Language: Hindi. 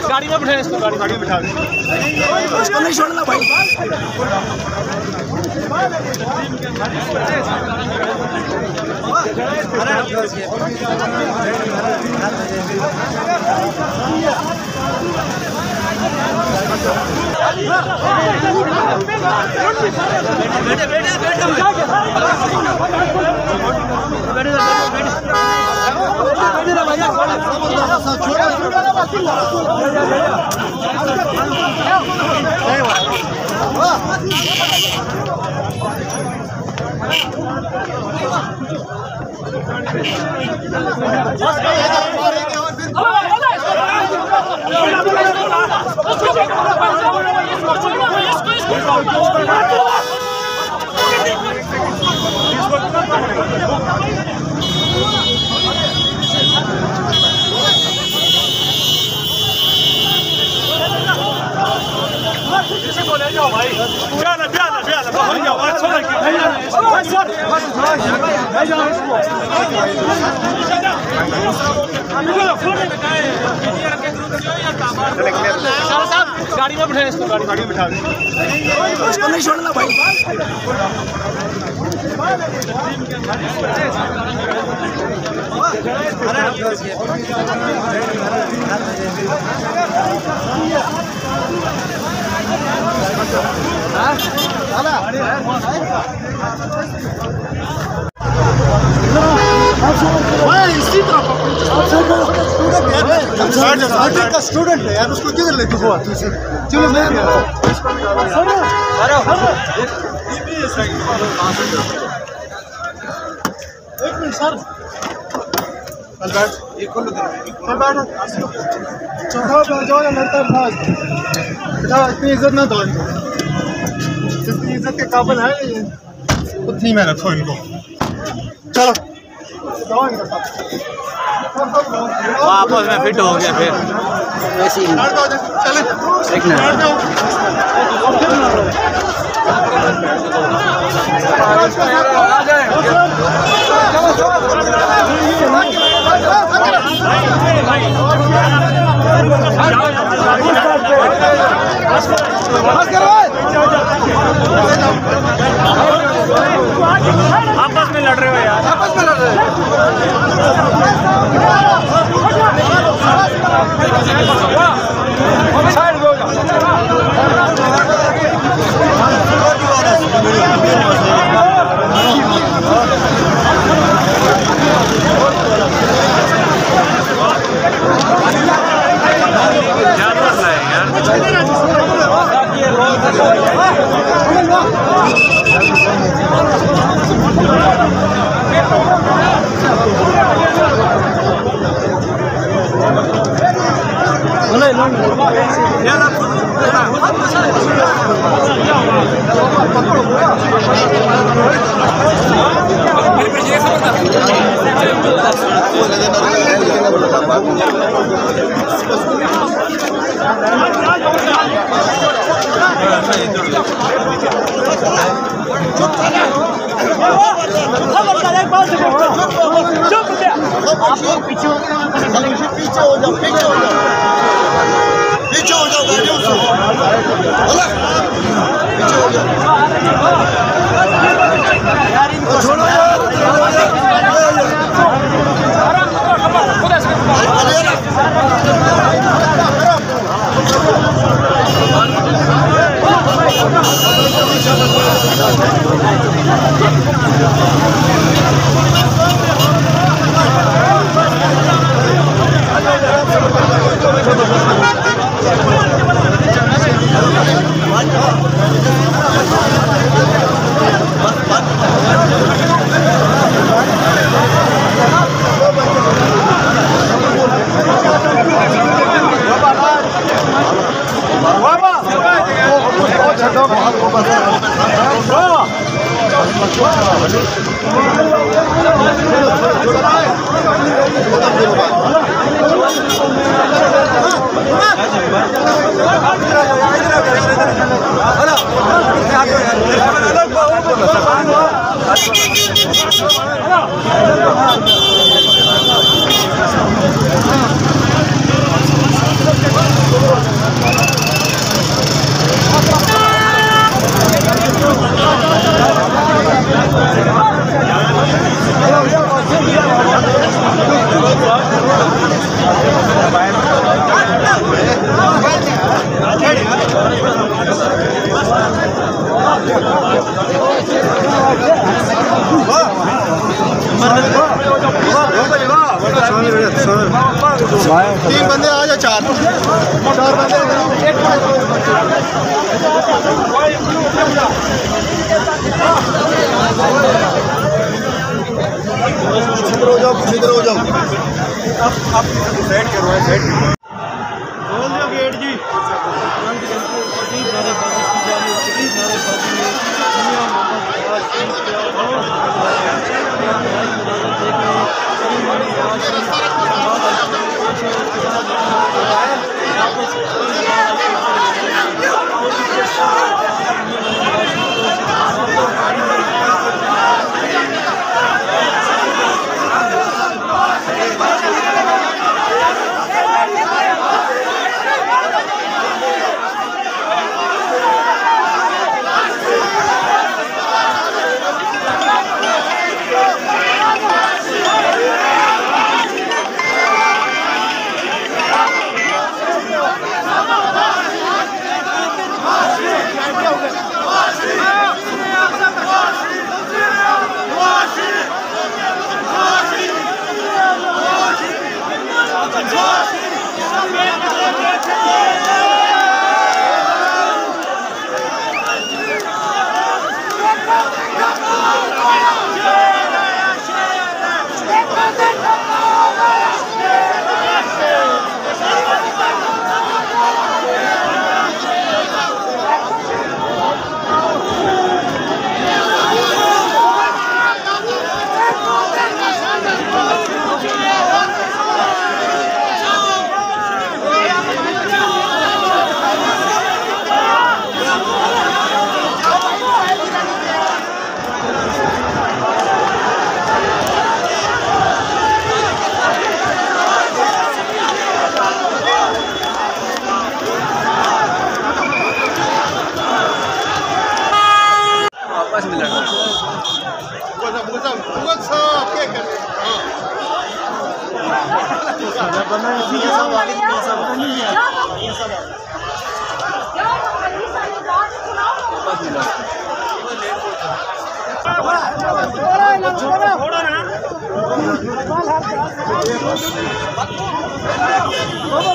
गाड़ी में बैठे इसको, गाड़ी में बिठा दे, इसको नहीं छोड़ना भाई। गाड़ी में बैठे इसको, गाड़ी में बिठा दे, इसको नहीं छोड़ना भाई। स्टूडेंट है यार, उसको किधर लेके हुआ? चलो मैं एक मिनट सर, ये खोल दो, इतनी इज्जत ना दो, जितनी इज्जत के काबिल है उतनी मैं रखो इनको। चलो आपस में फिट हो गया फिर वैसे ही चले एक मिनट। आपस में लड़ रहे हो यार, आपस में लड़ रहे हैं। इधर तीन बंदे आ जाओ, चार बंदे हो जाओ, हो जाओ। आप बैठ करो, बैठ खोल दो गेट जी। थोड़ा